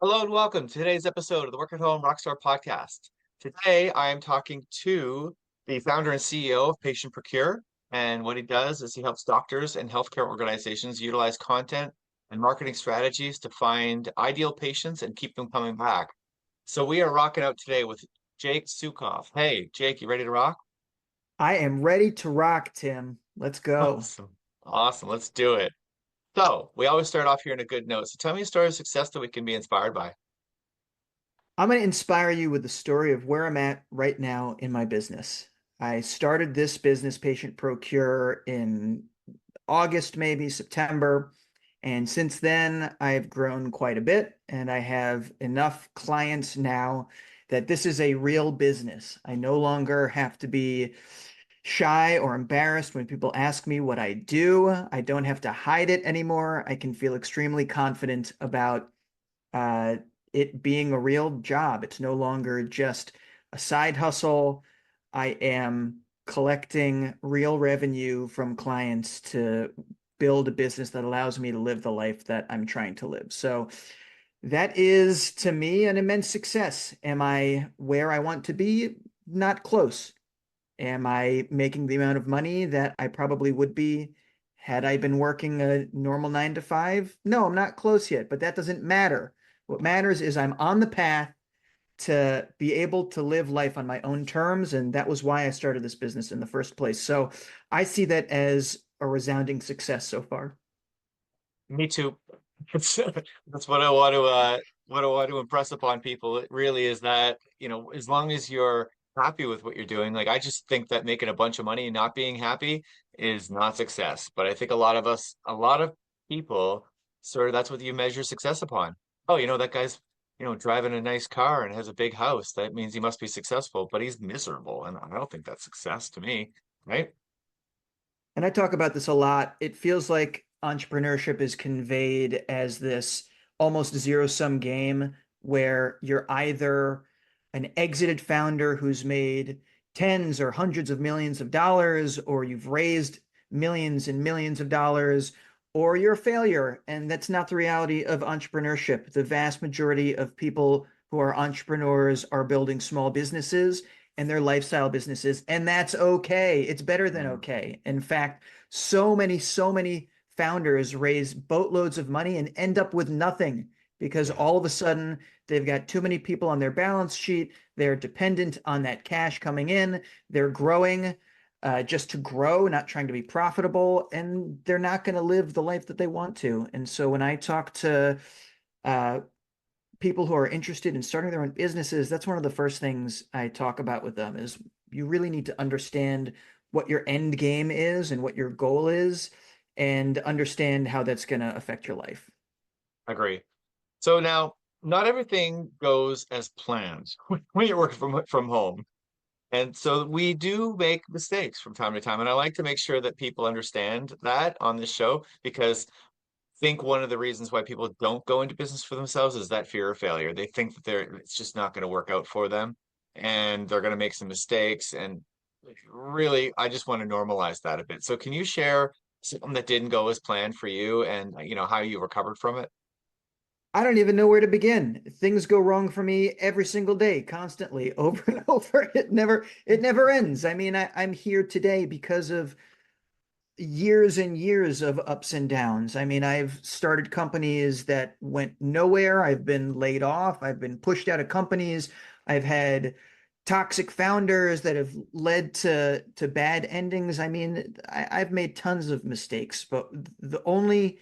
Hello and welcome to today's episode of the Work at Home Rockstar Podcast. Today, I am talking to the founder and CEO of Patient Procure. And what he does is he helps doctors and healthcare organizations utilize content and marketing strategies to find ideal patients and keep them coming back. So we are rocking out today with Jake Sucoff. Hey, Jake, you ready to rock? I am ready to rock, Tim. Let's go. Awesome. Awesome. Let's do it. So we always start off here in a good note. So tell me a story of success that we can be inspired by. I'm going to inspire you with the story of where I'm at right now in my business. I started this business, Patient Procure, in August, maybe September. And since then, I've grown quite a bit and I have enough clients now that this is a real business. I no longer have to be shy or embarrassed when people ask me what I do. I don't have to hide it anymore. I can feel extremely confident about uh, it being a real job. It's no longer just a side hustle. I am collecting real revenue from clients to build a business that allows me to live the life that I'm trying to live. So that is to me an immense success. Am I where I want to be? Not close. Am I making the amount of money that I probably would be had I been working a normal 9 to 5? No, I'm not close yet, but that doesn't matter. What matters is I'm on the path to be able to live life on my own terms. And that was why I started this business in the first place. So I see that as a resounding success so far. Me too. That's what I want to impress upon people. It really is that, as long as you're happy with what you're doing, like I just think that making a bunch of money and not being happy is not success. But I think a lot of people sort of that's what you measure success upon. Oh, that guy's, driving a nice car and has a big house. That means he must be successful, but he's miserable. And I don't think that's success to me, right? And I talk about this a lot. It feels like entrepreneurship is conveyed as this almost zero-sum game where you're either an exited founder who's made tens or hundreds of millions of dollars, or you've raised millions and millions of dollars, or you're a failure. And that's not the reality of entrepreneurship. The vast majority of people who are entrepreneurs are building small businesses and their lifestyle businesses, and that's okay. It's better than Mm. okay. In fact, so many founders raise boatloads of money and end up with nothing because Yeah. all of a sudden they've got too many people on their balance sheet. They're dependent on that cash coming in. They're growing just to grow, not trying to be profitable, and they're not going to live the life that they want to. And so when I talk to uh, people who are interested in starting their own businesses, that's one of the first things I talk about with them is you really need to understand what your end game is and what your goal is and understand how that's going to affect your life. Agree. So now, not everything goes as planned when you're working from home. And so we do make mistakes from time to time. And I like to make sure that people understand that on this show because I think one of the reasons why people don't go into business for themselves is that fear of failure. They think that it's just not going to work out for them and they're going to make some mistakes. And really, I just want to normalize that a bit. So can you share something that didn't go as planned for you and how you recovered from it? I don't even know where to begin. Things go wrong for me every single day, constantly, over and over. It never ends. I mean, I'm here today because of years and years of ups and downs. I mean, I've started companies that went nowhere. I've been laid off. I've been pushed out of companies. I've had toxic founders that have led to bad endings. I mean, I've made tons of mistakes, but the only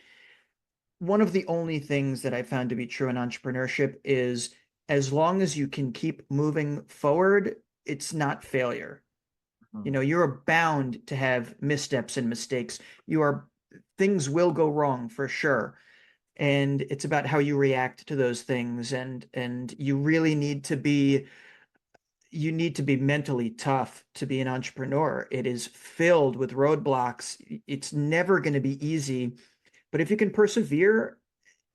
one of the only things that I found to be true in entrepreneurship is as long as you can keep moving forward, it's not failure. Mhm. You're bound to have missteps and mistakes. Things will go wrong for sure. And it's about how you react to those things. And you need to be mentally tough to be an entrepreneur. It is filled with roadblocks. It's never going to be easy, but if you can persevere,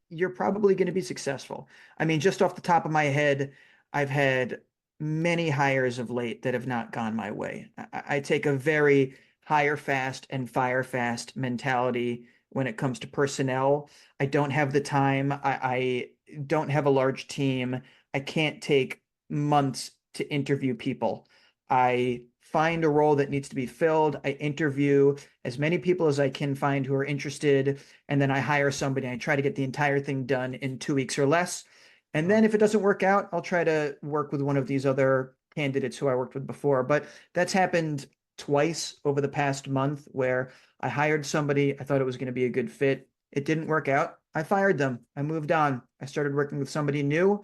you're probably going to be successful. I mean, just off the top of my head, I've had many hires of late that have not gone my way. I take a very hire fast and fire fast mentality when it comes to personnel. I don't have the time. I don't have a large team. I can't take months to interview people. I find a role that needs to be filled. I interview as many people as I can find who are interested, and then I hire somebody. I try to get the entire thing done in 2 weeks or less. And then if it doesn't work out, I'll try to work with one of these other candidates who I worked with before. But that's happened twice over the past month where I hired somebody. I thought it was going to be a good fit. It didn't work out. I fired them. I moved on. I started working with somebody new.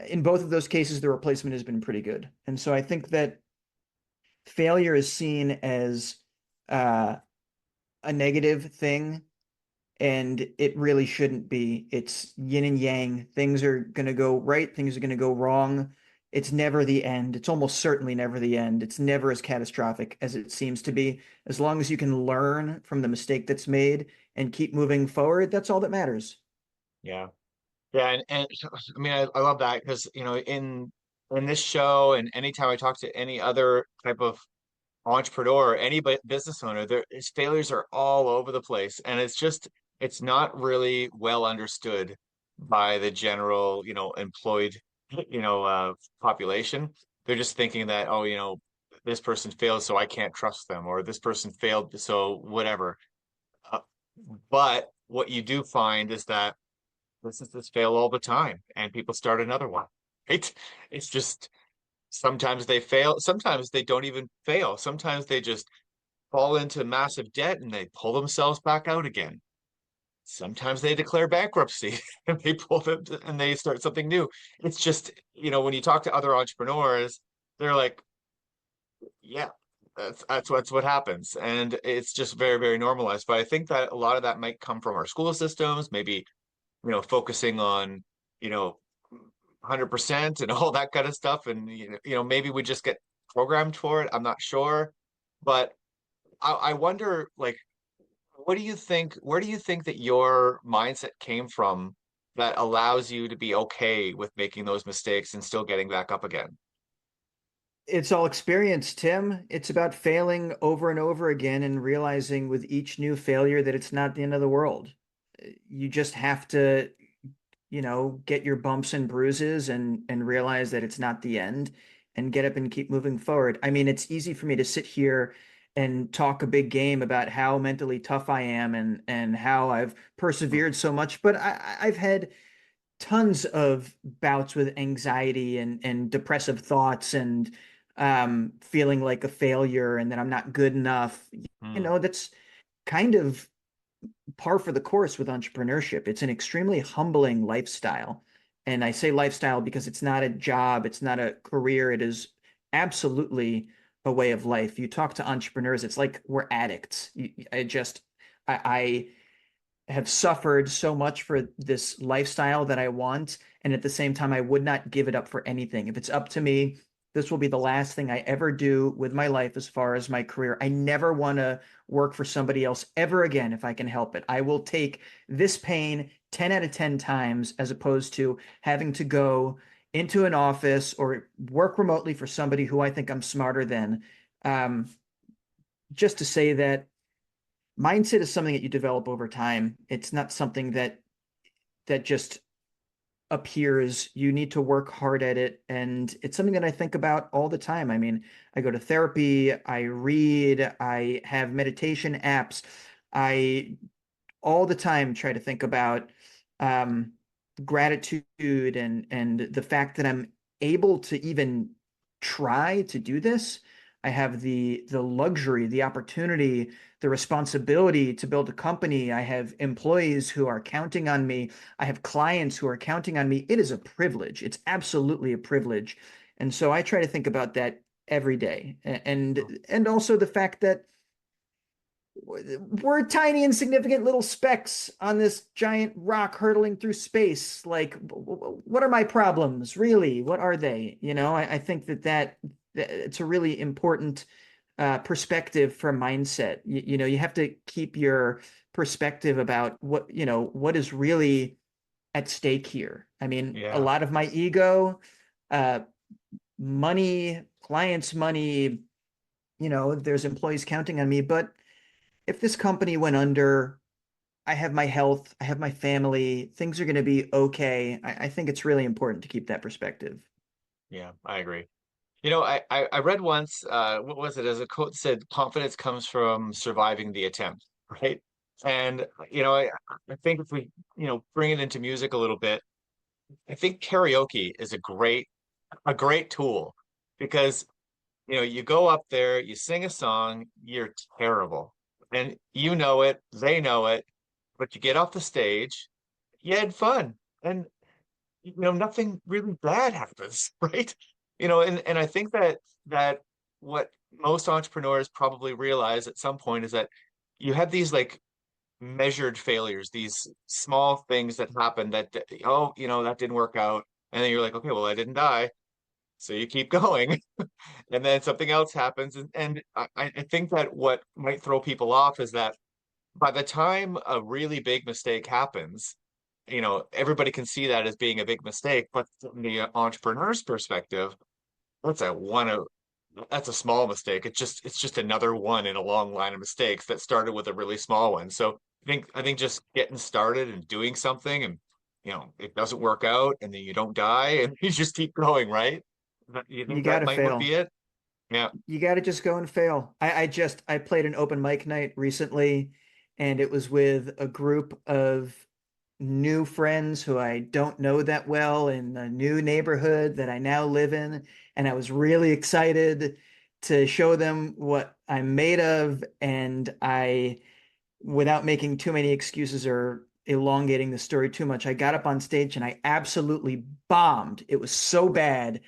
In both of those cases, the replacement has been pretty good. And so I think that failure is seen as uh, a negative thing, and it really shouldn't be. It's yin and yang. Things are going to go right, things are going to go wrong. It's never the end. It's almost certainly never the end. It's never as catastrophic as it seems to be. As long as you can learn from the mistake that's made and keep moving forward, that's all that matters. Yeah. Yeah, and I mean, I love that because in this show and anytime I talk to any other type of entrepreneur, any business owner, their his failures are all over the place, and it's not really well understood by the general employed population. They're just thinking that, oh, this person failed, so I can't trust them, or this person failed, so whatever. Uh, but what you do find is that businesses fail all the time and people start another one, right? It's just sometimes they fail, sometimes they don't even fail. Sometimes they just fall into massive debt and they pull themselves back out again. Sometimes they declare bankruptcy and they pull them and they start something new. It's just, when you talk to other entrepreneurs, they're like, yeah, that's what happens. And it's just very, very normalized. But I think that a lot of that might come from our school systems, maybe focusing on, you know, 100% and all that kind of stuff. And, maybe we just get programmed for it. I'm not sure. But I wonder, like, where do you think that your mindset came from that allows you to be okay with making those mistakes and still getting back up again? It's all experience, Tim. It's about failing over and over again and realizing with each new failure that it's not the end of the world. You just have to, get your bumps and bruises and realize that it's not the end and get up and keep moving forward. I mean, it's easy for me to sit here and talk a big game about how mentally tough I am and how I've persevered so much, but I've had tons of bouts with anxiety and depressive thoughts and feeling like a failure and that I'm not good enough. Hmm. That's kind of par for the course with entrepreneurship. It's an extremely humbling lifestyle. And I say lifestyle because it's not a job, it's not a career, it is absolutely a way of life. You talk to entrepreneurs, it's like we're addicts. I have suffered so much for this lifestyle that I want. And at the same time, I would not give it up for anything. If it's up to me, this will be the last thing I ever do with my life as far as my career. I never want to work for somebody else ever again if I can help it. I will take this pain 10 out of 10 times as opposed to having to go into an office or work remotely for somebody who I think I'm smarter than. Um, just to say that mindset is something that you develop over time. It's not something that just appears. You need to work hard at it, and it's something that I think about all the time. I mean, I go to therapy, I read, I have meditation apps. I all the time try to think about um, gratitude and the fact that I'm able to even try to do this. I have the luxury, the opportunity, the responsibility to build a company. I have employees who are counting on me. I have clients who are counting on me. It is a privilege. It's absolutely a privilege. And so I try to think about that every day. And also the fact that we're tiny, insignificant little specks on this giant rock hurtling through space. Like, what are my problems, really? What are they? I think that it's a really important perspective for mindset. You have to keep your perspective about what is really at stake here. I mean, a Yeah. lot of my ego, uh, money, clients' money, there's employees counting on me, but if this company went under, I have my health, I have my family, things are going to be okay. I think it's really important to keep that perspective. Yeah, I agree. I read once, what was it? As a quote said, confidence comes from surviving the attempt, right? And I think if we, bring it into music a little bit, I think karaoke is a great tool because you go up there, you sing a song, you're terrible. And you know it, they know it, but you get off the stage, you had fun. And nothing really bad happens, right? And I think that what most entrepreneurs probably realize at some point is that you have these like measured failures, these small things that happen that, oh, that didn't work out. And then you're like, okay, well, I didn't die. So you keep going. And then something else happens. And I think that what might throw people off is that by the time a really big mistake happens, everybody can see that as being a big mistake. But from the entrepreneur's perspective, that's a one of that's a small mistake. It's just another one in a long line of mistakes that started with a really small one. So I think just getting started and doing something and it doesn't work out and then you don't die and you just keep going, right? You You think got that to might would fail. be it? Yeah. You got to just go and fail. I played an open mic night recently, and it was with a group of new friends who I don't know that well in a new neighborhood that I now live in. And I was really excited to show them what I'm made of. And without making too many excuses or elongating the story too much, I got up on stage and I absolutely bombed. It was so bad.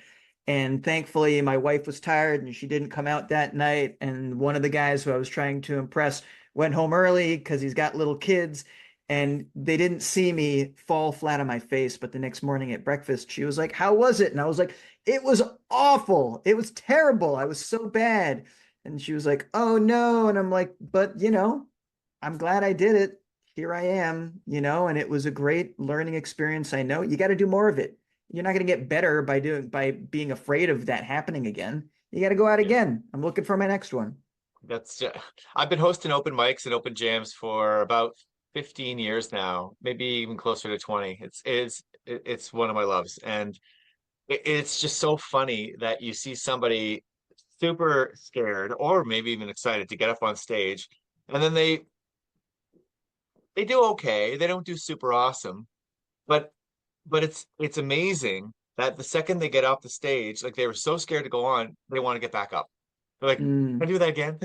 And thankfully, my wife was tired and she didn't come out that night. And one of the guys who I was trying to impress went home early because he's got little kids. And they didn't see me fall flat on my face. But the next morning at breakfast, she was like, "How was it?" And I was like, "It was awful. It was terrible. I was so bad." And she was like, "Oh no." And I'm like, "But, I'm glad I did it. Here I am, and it was a great learning experience. I know you got to do more of it. You're not going to get better by being afraid of that happening again. You got to go out Yeah. again. I'm looking for my next one." That's I've been hosting open mics and open jams for about 15 years now, maybe even closer to 20. It's one of my loves. And it's just so funny that you see somebody super scared or maybe even excited to get up on stage and then they do okay. They don't do super awesome, but it's amazing that the second they get off the stage, like they were so scared to go on, they want to get back up. They're like, "Can I Mm, do that again?"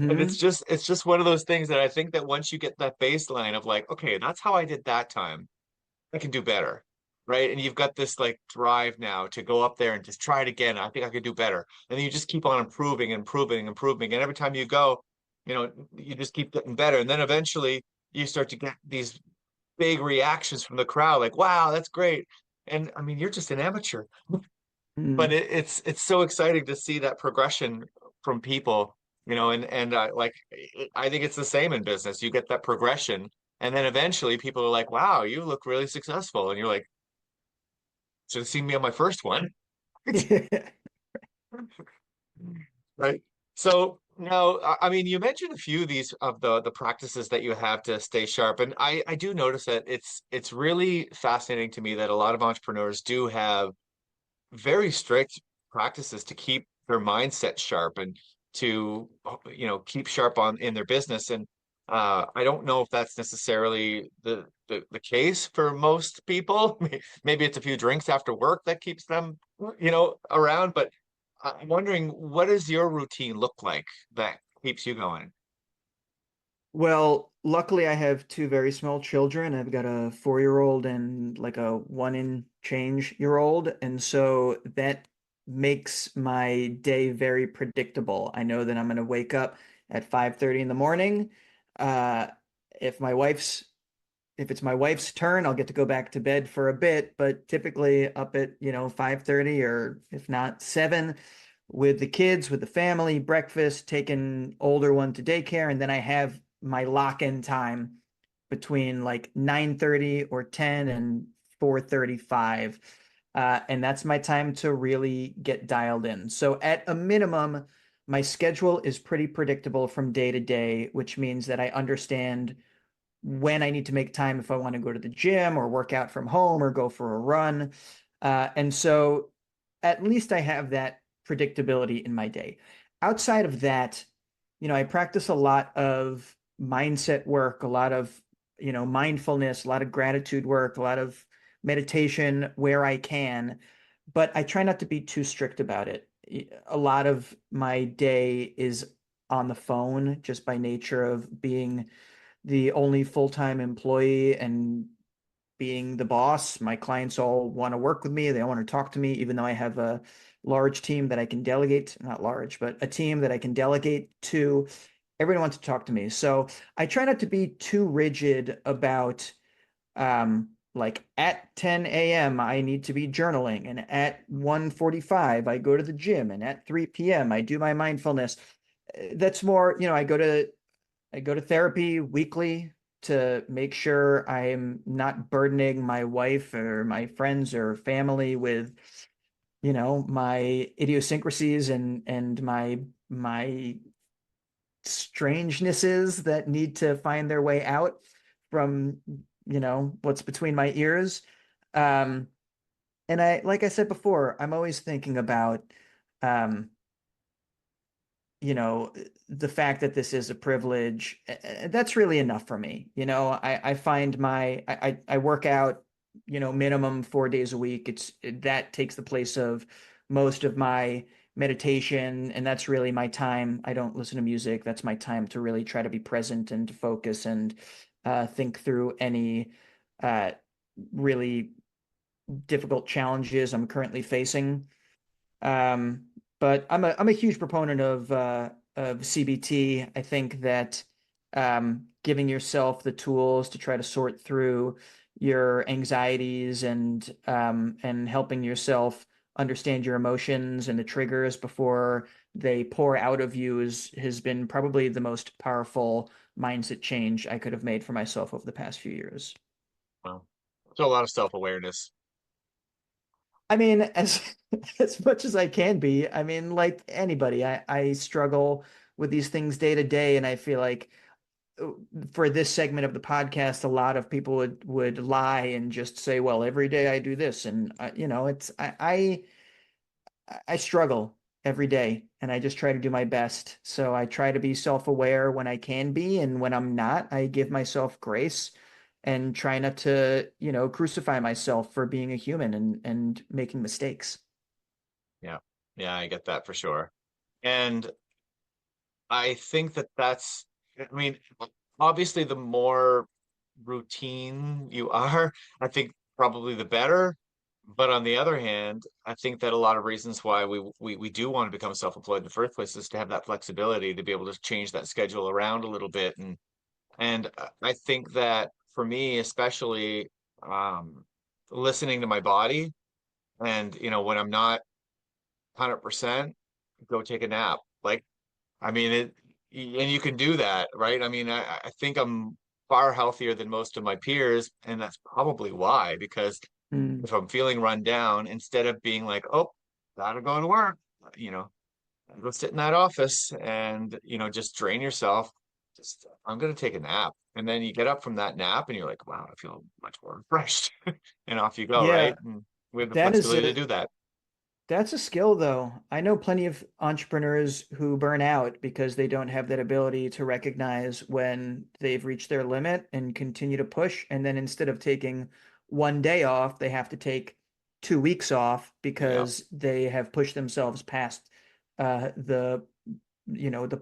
And it's hmm just it's just one of those things that I think that once you get that baseline of like, okay, that's how I did that time, I can do better. Right. And you've got this like drive now to go up there and just try it again. I think I could do better. And then you just keep on improving, improving, improving. And every time you go, you just keep getting better. And then eventually you start to get these big reactions from the crowd, like, wow, that's great. And I mean, you're just an amateur, but mm. it's so exciting to see that progression from people, and like I think it's the same in business. You get that progression, and then eventually people are like, wow, you look really successful, and you're like, should have seen me on my first one. Right. So now, I mean, you mentioned a few of these of the practices that you have to stay sharp, and I do notice that it's really fascinating to me that a lot of entrepreneurs do have very strict practices to keep their mindset sharp and to keep sharp on in their business. And I don't know if that's necessarily the case for most people. Maybe it's a few drinks after work that keeps them around, but I'm wondering, what does your routine look like that keeps you going? Well, luckily I have two very small children. I've got a 4-year-old and like a one in change year old. And so that makes my day very predictable. I know that I'm going to wake up at 5:30 in the morning. Uh, if my wife's if it's my wife's turn, I'll get to go back to bed for a bit, but typically up at, 5:30 or if not 7 with the kids, with the family, breakfast, taking older one to daycare, and then I have my lock-in time between like 9:30 or 10 and 4:35. And that's my time to really get dialed in. So at a minimum, my schedule is pretty predictable from day to day, which means that I understand when I need to make time if I want to go to the gym or work out from home or go for a run. And so at least I have that predictability in my day. Outside of that, I practice a lot of mindset work, a lot of, mindfulness, a lot of gratitude work, a lot of meditation where I can, but I try not to be too strict about it. A lot of my day is on the phone just by nature of being the only full-time employee and being the boss. My clients all want to work with me. They all want to talk to me, even though I have a large team that I can delegate, not large, but a team that I can delegate to. Everyone wants to talk to me. So I try not to be too rigid about like at 10 a.m. I need to be journaling, and at 1:45 I go to the gym, and at 3 p.m. I do my mindfulness. That's more, I go to therapy weekly to make sure I'm not burdening my wife or my friends or family with, my idiosyncrasies and my strangenesses that need to find their way out from, what's between my ears. Um, and like I said before, I'm always thinking about, um, you know, the fact that this is a privilege, that's really enough for me. I find I work out, minimum 4 days a week. That takes the place of most of my meditation, and that's really my time. I don't listen to music. That's my time to really try to be present and to focus and think through any uh, really difficult challenges I'm currently facing. Um, but I'm a huge proponent of CBT. I think that giving yourself the tools to try to sort through your anxieties and helping yourself understand your emotions and the triggers before they pour out of you has been probably the most powerful mindset change I could have made for myself over the past few years. Well, so a lot of self-awareness. I mean, as as much as I can be. I mean, like anybody, I struggle with these things day to day, and I feel like uh, for this segment of the podcast, a lot of people would lie and just say, "Well, every day I do this," and it's I struggle every day, and I just try to do my best. So I try to be self-aware when I can be, and when I'm not, I give myself grace and try not to, crucify myself for being a human and making mistakes. Yeah. Yeah, I get that for sure. And I think that I mean, obviously, the more routine you are, I think probably the better. But on the other hand, I think that a lot of reasons why we do want to become self-employed in the first place is to have that flexibility to be able to change that schedule around a little bit. And I think that for me, especially, um, listening to my body and, when I'm not 100%, go take a nap. Like, I mean, and you can do that, right? I mean, I think I'm far healthier than most of my peers, and that's probably why, because Mm. if I'm feeling run down, instead of being like, oh, gotta go to work, you know, go sit in that office and, just drain yourself, I'm gonna take a nap. And then you get up from that nap and you're like, wow, I feel much more refreshed. And off you go, right? Yeah, And we have the that is flexibility to a do that. that's a skill though. I know plenty of entrepreneurs who burn out because they don't have that ability to recognize when they've reached their limit and continue to push. And then instead of taking one day off, they have to take 2 weeks off Yeah. because they have pushed themselves past the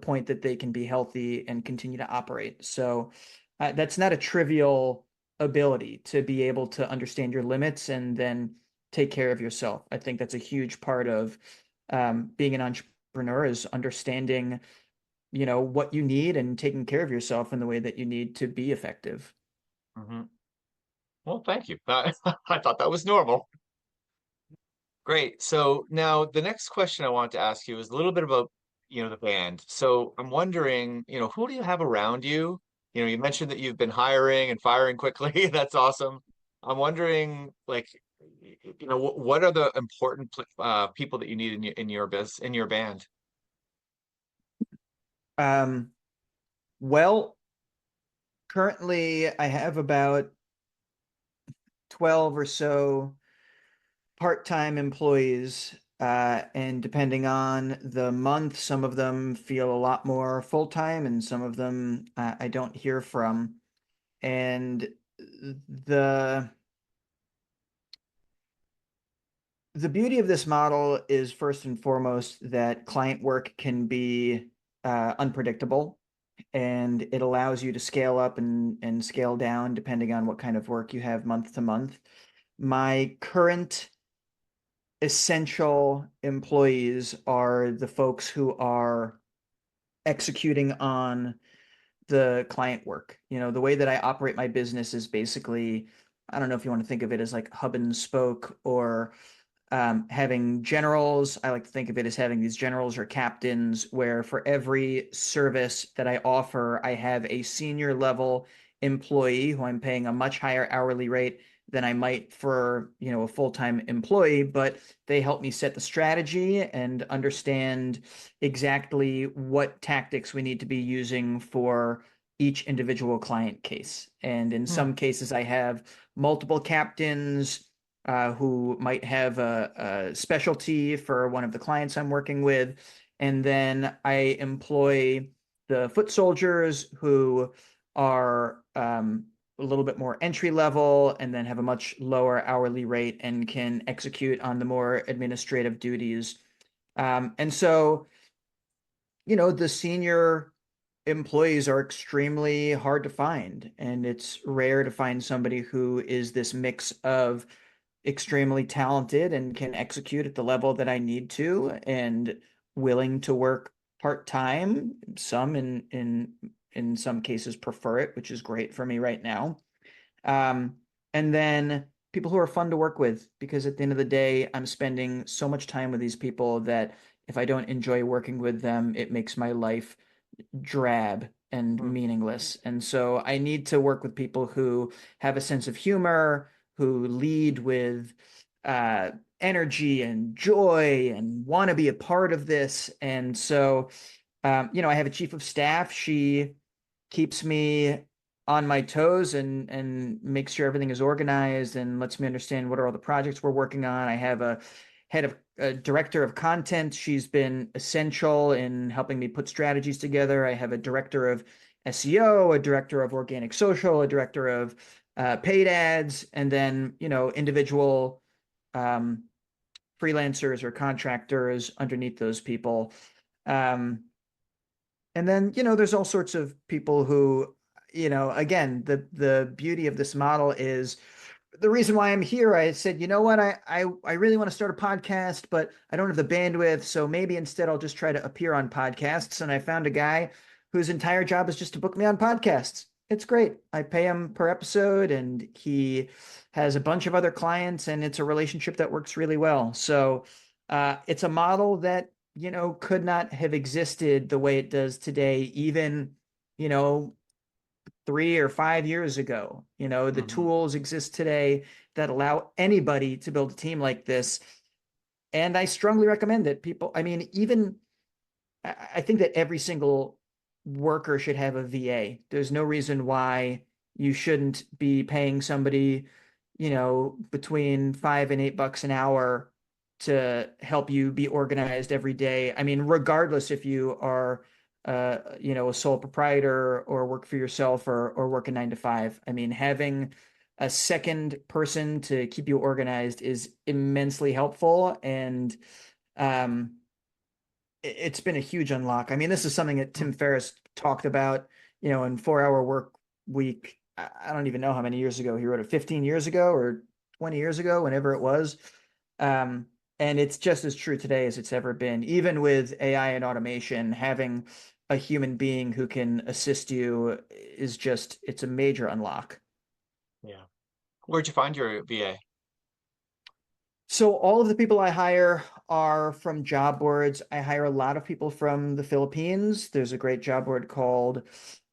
point that they can be healthy and continue to operate. So that's not a trivial ability to be able to understand your limits and then take care of yourself. I think that's a huge part of being an entrepreneur is understanding, what you need and taking care of yourself in the way that you need to be effective. Hmm. Well, thank you. I thought that was normal. Great. So now the next question I want to ask you is a little bit about, the band. So I'm wondering, who do you have around you? You mentioned that you've been hiring and firing quickly. That's awesome. I'm wondering, like, what are the important people that you need in your band? Um, well, Currently, I have about 12 or so part-time employees. And depending on the month, some of them feel a lot more full-time and some of them I don't hear from. And the the beauty of this model is first and foremost that client work can be unpredictable, and it allows you to scale up and scale down depending on what kind of work you have month to month. My current essential employees are the folks who are executing on the client work. The way that I operate my business is basically, I don't know if you want to think of it as like hub and spoke, or having generals. I like to think of it as having these generals or captains, where for every service that I offer, I have a senior level employee who I'm paying a much higher hourly rate than I might for, a full-time employee, but they help me set the strategy and understand exactly what tactics we need to be using for each individual client case. And in Hmm. some cases, I have multiple captains who might have a specialty for one of the clients I'm working with. And then I employ the foot soldiers who are a little bit more entry level and then have a much lower hourly rate and can execute on the more administrative duties. And so, the senior employees are extremely hard to find, and it's rare to find somebody who is this mix of extremely talented and can execute at the level that I need to, and willing to work part-time. Some in some cases prefer it, which is great for me right now. Um, and then people who are fun to work with, because at the end of the day, I'm spending so much time with these people that if I don't enjoy working with them, it makes my life drab and Hmm. meaningless. And so I need to work with people who have a sense of humor, who lead with uh, energy and joy and want to be a part of this. And so, I have a chief of staff. She keeps me on my toes and makes sure everything is organized and lets me understand what are all the projects we're working on. I have a director of content. She's been essential in helping me put strategies together. I have a director of SEO, a director of organic social, a director of paid ads, and then, individual um, freelancers or contractors underneath those people. Um, and then, there's all sorts of people who, again, the beauty of this model is the reason why I'm here. I said, you know what, I really want to start a podcast, but I don't have the bandwidth. So maybe instead I'll just try to appear on podcasts. And I found a guy whose entire job is just to book me on podcasts. It's great. I pay him per episode, and he has a bunch of other clients, and it's a relationship that works really well. So it's a model that, could not have existed the way it does today, even, you know, 3 or 5 years ago. The Hmm. tools exist today that allow anybody to build a team like this. And I strongly recommend it. People, I mean, even I think that every single worker should have a VA. There's no reason why you shouldn't be paying somebody, between $5 and $8 an hour to help you be organized every day. I mean, regardless if you are, a sole proprietor or work for yourself or work a 9 to 5. I mean, having a second person to keep you organized is immensely helpful, and um, it's been a huge unlock. I mean, this is something that Tim Ferriss talked about, in 4 Hour Work Week. I don't even know how many years ago he wrote it, 15 years ago or 20 years ago, whenever it was. Um, and it's just as true today as it's ever been. Even with AI and automation, having a human being who can assist you is just, it's a major unlock. Yeah. Where'd you find your VA? So all of the people I hire are from job boards. I hire a lot of people from the Philippines. There's a great job board called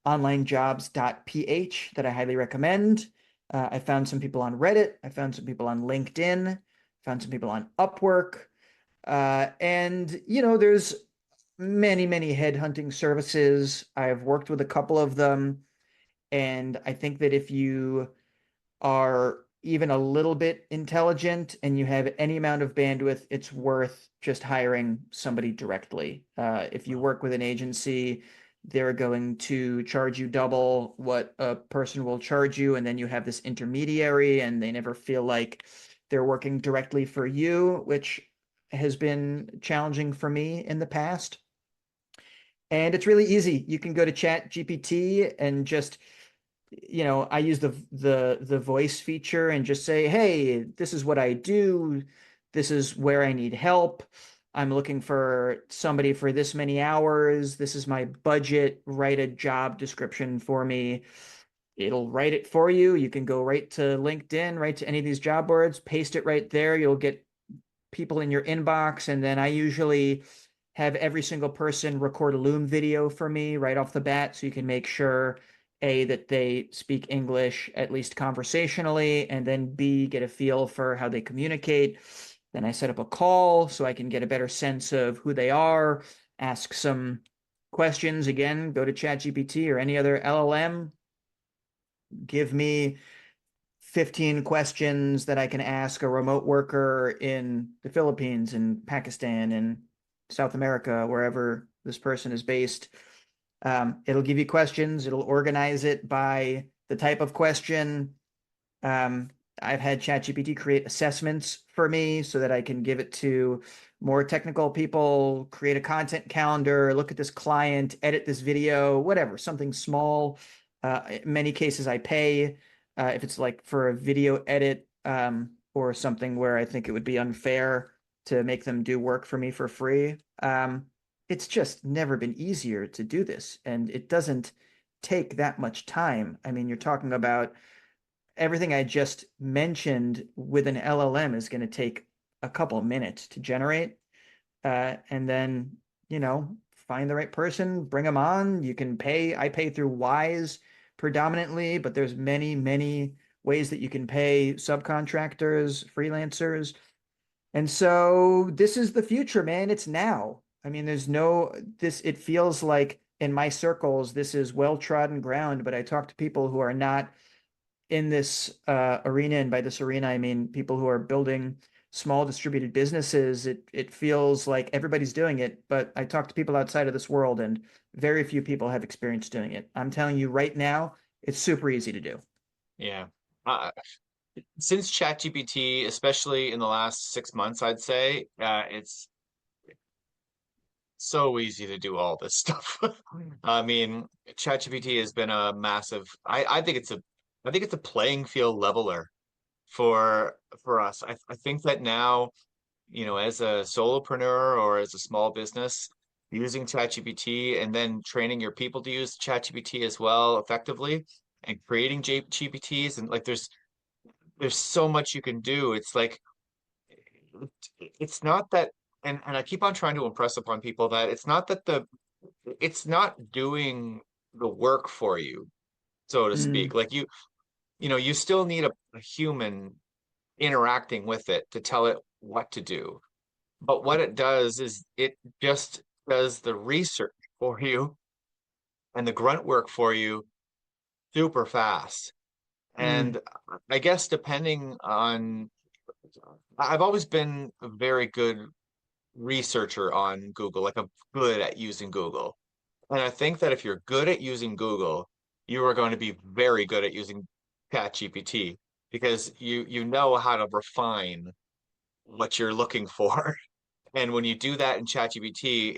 onlinejobs.ph that I highly recommend. I found some people on Reddit. I found some people on LinkedIn. Found some people on Upwork. And, there's many, many headhunting services. I've worked with a couple of them. And I think that if you are even a little bit intelligent and you have any amount of bandwidth, it's worth just hiring somebody directly. If you work with an agency, they're going to charge you double what a person will charge you. And then you have this intermediary and they never feel like they're working directly for you, which has been challenging for me in the past. And it's really easy. You can go to Chat GPT and just, I use the voice feature and just say, "Hey, this is what I do. This is where I need help. I'm looking for somebody for this many hours. This is my budget. Write a job description for me." It'll write it for you. You can go right to LinkedIn, right to any of these job boards, paste it right there. You'll get people in your inbox. And then I usually have every single person record a Loom video for me right off the bat, so you can make sure A, that they speak English at least conversationally, and then B, get a feel for how they communicate. Then I set up a call so I can get a better sense of who they are, ask some questions. Again, go to ChatGPT or any other LLM, give me 15 questions that I can ask a remote worker in the Philippines and Pakistan and South America, wherever this person is based. It'll give you questions. It'll organize it by the type of question. I've had ChatGPT create assessments for me so that I can give it to more technical people, create a content calendar, look at this client, edit this video, whatever, something small. In many cases, I pay if it's like for a video edit or something where I think it would be unfair to make them do work for me for free. It's just never been easier to do this, and it doesn't take that much time. I mean, you're talking about everything I just mentioned with an LLM is going to take a couple of minutes to generate. And then, find the right person, bring them on. You can pay. I pay through Wise predominantly, but there's many, many ways that you can pay subcontractors, freelancers. And so this is the future, man. It's now. I mean, it feels like in my circles, this is well-trodden ground, but I talk to people who are not in this arena, and by this arena, I mean people who are building small distributed businesses. It feels like everybody's doing it, but I talk to people outside of this world, and very few people have experience doing it. I'm telling you right now, it's super easy to do. Yeah. Uh, since ChatGPT, especially in the last 6 months, I'd say, it's so easy to do all this stuff. I mean, ChatGPT has been a massive, I think it's a playing field leveler for us. I think that now, as a solopreneur or as a small business, using ChatGPT and then training your people to use ChatGPT as well effectively and creating GPTs, and like there's so much you can do. It's like it's not that, and I keep on trying to impress upon people that it's not doing the work for you, so to speak. Mm, Like you still need a human interacting with it to tell it what to do. But what it does is it just does the research for you and the grunt work for you super fast. mm, And I guess depending on, I've always been a very good researcher on Google, like I'm good at using Google. And I think that if you're good at using Google, you are going to be very good at using ChatGPT because you know how to refine what you're looking for. And when you do that in ChatGPT,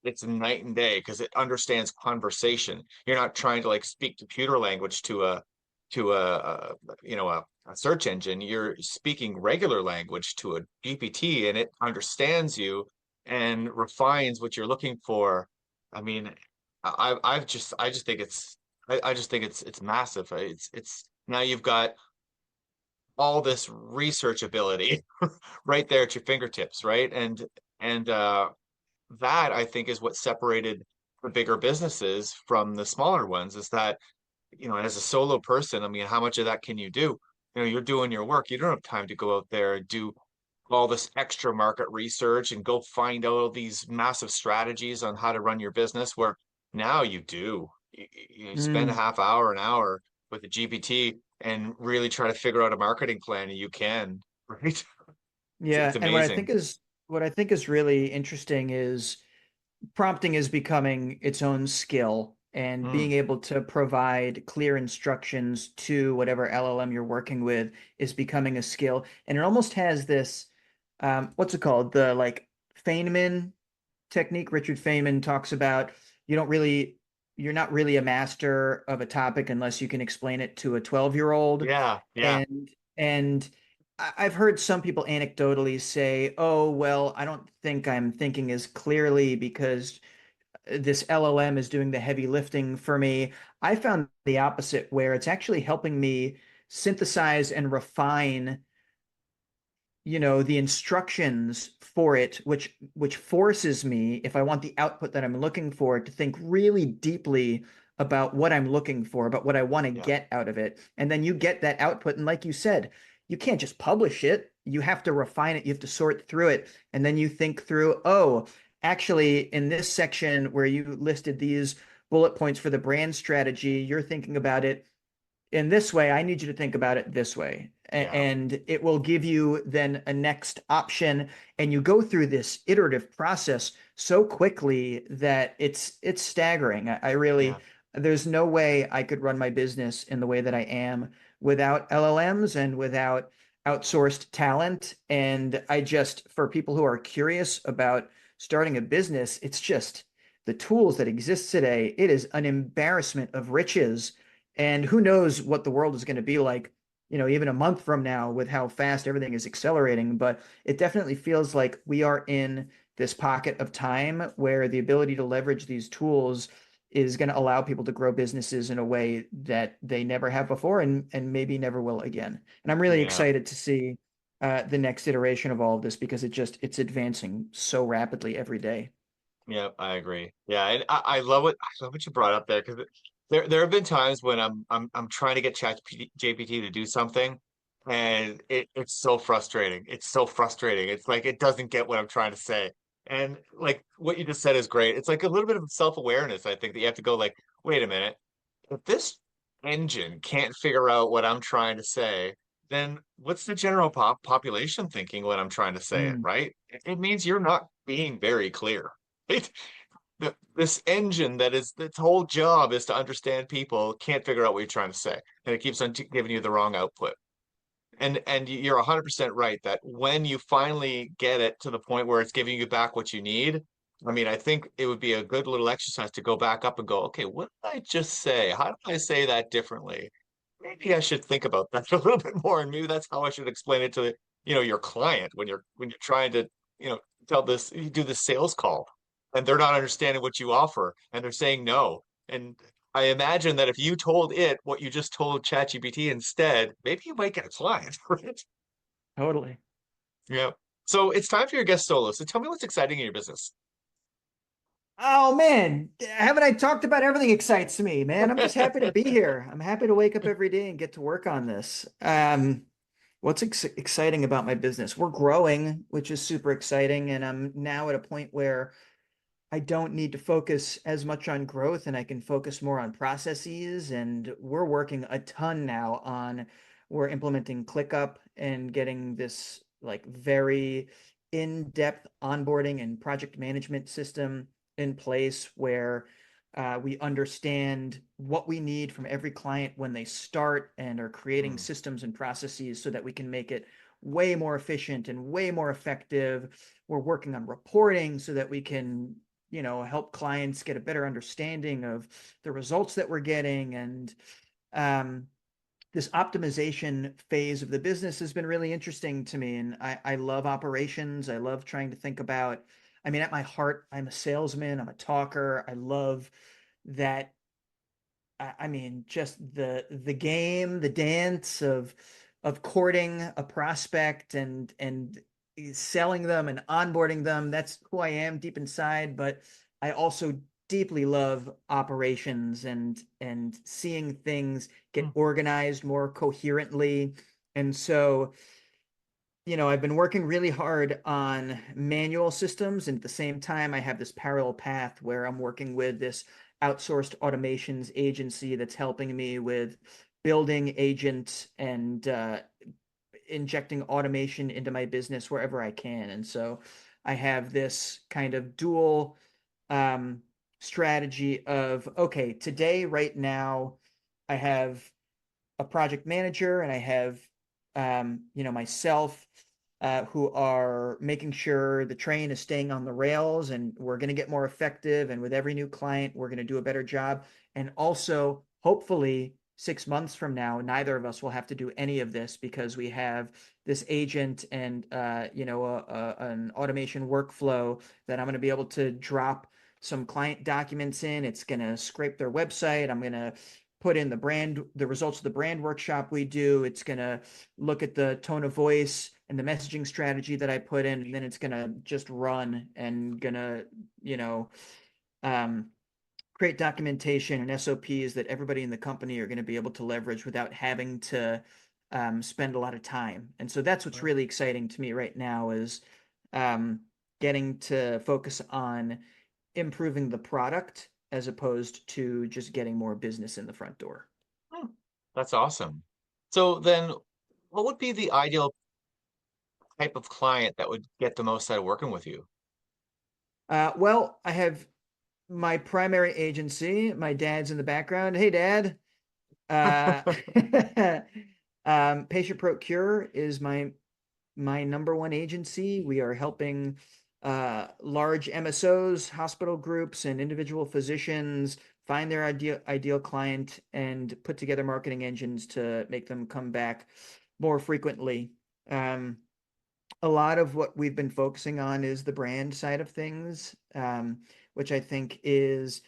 it's night and day because it understands conversation. You're not trying to like speak computer language to a search engine. You're speaking regular language to a GPT, and it understands you and refines what you're looking for. I mean, I just think I just think it's massive. It's now you've got all this research ability right there at your fingertips, right? And that I think is what separated the bigger businesses from the smaller ones is that, as a solo person, I mean, how much of that can you do? You're doing your work. You don't have time to go out there and do all this extra market research and go find out all these massive strategies on how to run your business where now you do. You spend a Mm. half hour, an hour with a GPT and really try to figure out a marketing plan, and you can, right? It's Yeah, and amazing. what I think is really interesting is prompting is becoming its own skill, and Mm, being able to provide clear instructions to whatever LLM you're working with is becoming a skill. And it almost has this, what's it called? The like Feynman technique. Richard Feynman talks about you don't really, you're not really a master of a topic unless you can explain it to a 12-year-old. yeah, yeah, And I've heard some people anecdotally say, "Oh, well, I don't think I'm thinking as clearly because this LLM is doing the heavy lifting for me." I found the opposite, where it's actually helping me synthesize and refine, the instructions for it, which forces me, if I want the output that I'm looking for, to think really deeply about what I'm looking for, about what I want to yeah, get out of it. And then you get that output. And like you said, you can't just publish it. You have to refine it. You have to sort through it. And then you think through, oh, actually, in this section where you listed these bullet points for the brand strategy, you're thinking about it in this way. I need you to think about it this way. yeah, And it will give you then a next option. And you go through this iterative process so quickly that it's staggering. I yeah, really, there's no way I could run my business in the way that I am without LLMs and without outsourced talent. And I just, for people who are curious about starting a business, it's just the tools that exist today. It is an embarrassment of riches, and who knows what the world is going to be like, even a month from now, with how fast everything is accelerating. But it definitely feels like we are in this pocket of time where the ability to leverage these tools is going to allow people to grow businesses in a way that they never have before, and maybe never will again. And I'm really yeah. excited to see the next iteration of all of this, because it's advancing so rapidly every day. Yeah, I agree. Yeah, and I love what you brought up there, because there have been times when I'm trying to get GPT to do something, and it's so frustrating. It's so frustrating. It's like it doesn't get what I'm trying to say. And like what you just said is great. It's like a little bit of self-awareness, I think, that you have to go like, wait a minute, if this engine can't figure out what I'm trying to say, then what's the general population thinking when I'm trying to say it, Mm. right? It means you're not being very clear. It, this engine that is its whole job is to understand people can't figure out what you're trying to say, and it keeps on giving you the wrong output. And you're 100% right that when you finally get it to the point where it's giving you back what you need, I mean, I think it would be a good little exercise to go back up and go, okay, what did I just say? How did I say that differently? Maybe I should think about that a little bit more, and maybe that's how I should explain it to, your client when you're trying to, you know, tell this, you do this sales call, and they're not understanding what you offer, and they're saying no. And I imagine that if you told it what you just told ChatGPT instead, maybe you might get a client, right? Totally. Yeah. So it's time for your guest solo. So tell me what's exciting in your business. Oh man, haven't I talked about everything excites me, man? I'm just happy to be here. I'm happy to wake up every day and get to work on this. What's exciting about my business? We're growing, which is super exciting, and I'm now at a point where I don't need to focus as much on growth, and I can focus more on processes. And we're working a ton now on, we're implementing ClickUp and getting this like very in-depth onboarding and project management system in place, where we understand what we need from every client when they start, and are creating Mm, systems and processes so that we can make it way more efficient and way more effective. We're working on reporting so that we can, help clients get a better understanding of the results that we're getting. And um, this optimization phase of the business has been really interesting to me. And I love operations. I love trying to think about, I mean, at my heart, I'm a salesman, I'm a talker. I love that. I mean, just the game, the dance of courting a prospect and selling them and onboarding them. That's who I am deep inside. But I also deeply love operations and seeing things get mm, organized more coherently. And so, I've been working really hard on manual systems, and at the same time, I have this parallel path where I'm working with this outsourced automations agency that's helping me with building agents and injecting automation into my business wherever I can. And so I have this kind of dual um, strategy of, okay, today, right now, I have a project manager and I have, myself, who are making sure the train is staying on the rails and we're going to get more effective. And with every new client, we're going to do a better job. And also, hopefully, 6 months from now, neither of us will have to do any of this because we have this agent and an automation workflow that I'm going to be able to drop some client documents in. It's going to scrape their website. I'm going to put in the results of the brand workshop we do. It's going to look at the tone of voice and the messaging strategy that I put in, and then it's going to just run and going to, um, create documentation and SOPs that everybody in the company are going to be able to leverage without having to spend a lot of time. And so that's what's really exciting to me right now is um, getting to focus on improving the product as opposed to just getting more business in the front door. Hmm, that's awesome. So then, what would be the ideal type of client that would get the most out of working with you? Well, I have my primary agency. My dad's in the background. Hey, Dad. Uh, Patient Procure is my number one agency. We are helping large MSOs, hospital groups, and individual physicians find their ideal client and put together marketing engines to make them come back more frequently. Um, a lot of what we've been focusing on is the brand side of things, which I think is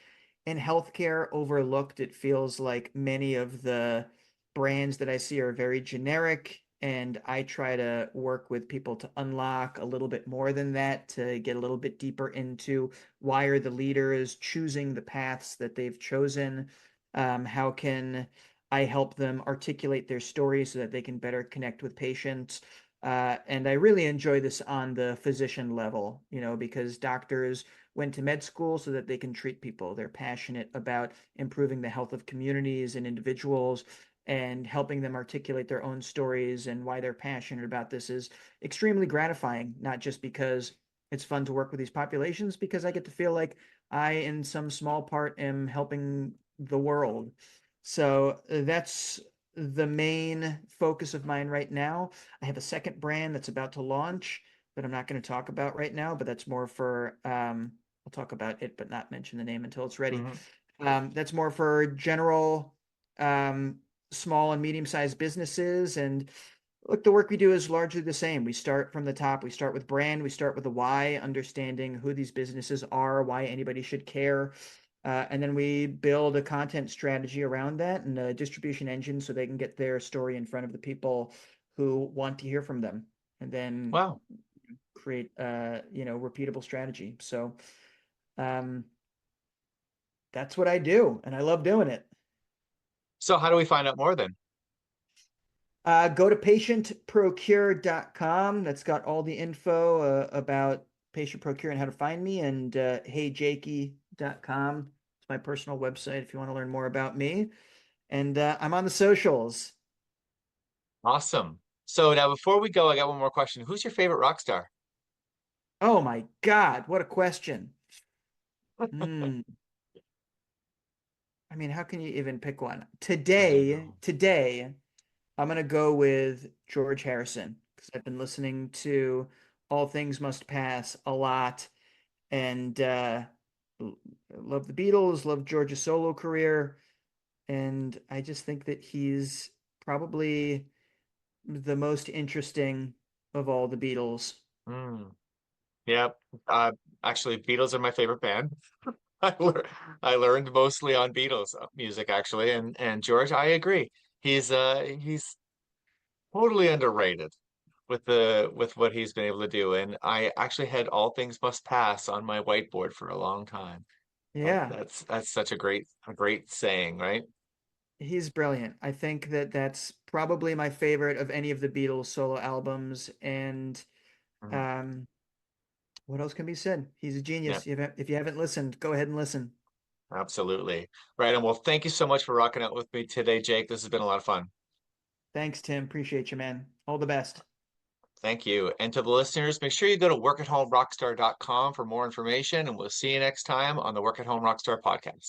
in healthcare overlooked. It feels like many of the brands that I see are very generic, and I try to work with people to unlock a little bit more than that, to get a little bit deeper into why are the leaders choosing the paths that they've chosen. How can I help them articulate their story so that they can better connect with patients? And I really enjoy this on the physician level, because doctors went to med school so that they can treat people. They're passionate about improving the health of communities and individuals, and helping them articulate their own stories and why they're passionate about this is extremely gratifying, not just because it's fun to work with these populations, because I get to feel like I, in some small part, am helping the world. So that's the main focus of mine right now. I have a second brand that's about to launch that I'm not going to talk about right now, but that's more for I'll talk about it, but not mention the name until it's ready. Mhm. That's more for general um, small and medium-sized businesses. And look, the work we do is largely the same. We start from the top. We start with brand. We start with the why, understanding who these businesses are, why anybody should care. And then we build a content strategy around that and a distribution engine so they can get their story in front of the people who want to hear from them, and then Wow. create repeatable strategy. So um, that's what I do, and I love doing it. So how do we find out more then? Go to patientprocure.com. That's got all the info about Patient Procure and how to find me, and heyjakey.com. It's my personal website if you want to learn more about me. And I'm on the socials. Awesome. So now before we go, I got one more question. Who's your favorite rock star? Oh my God, what a question. Hmm. I mean, how can you even pick one? I don't Today, I'm gonna go with George Harrison because I've been listening to All Things Must Pass a lot, and love the Beatles, love George's solo career, and I just think that he's probably the most interesting of all the Beatles. know. Yep. Uh, Actually, Beatles are my favorite band. I, lear I learned mostly on Beatles music actually, and George, I agree. He's totally underrated with what he's been able to do. And I actually had All Things Must Pass on my whiteboard for a long time. Yeah, That's such a great saying, right? he's brilliant. I think that that's probably my favorite of any of the Beatles solo albums. And Mhm. um, what else can be said? He's a Yeah. genius. If you haven't listened, go ahead and listen. Absolutely. Right. And well, thank you so much for rocking out with me today, Jake. This has been a lot of fun. Thanks, Tim. Appreciate you, man. All the best. Thank you. And to the listeners, make sure you go to workathomerockstar.com for more information, and we'll see you next time on the Work at Home Rockstar podcast.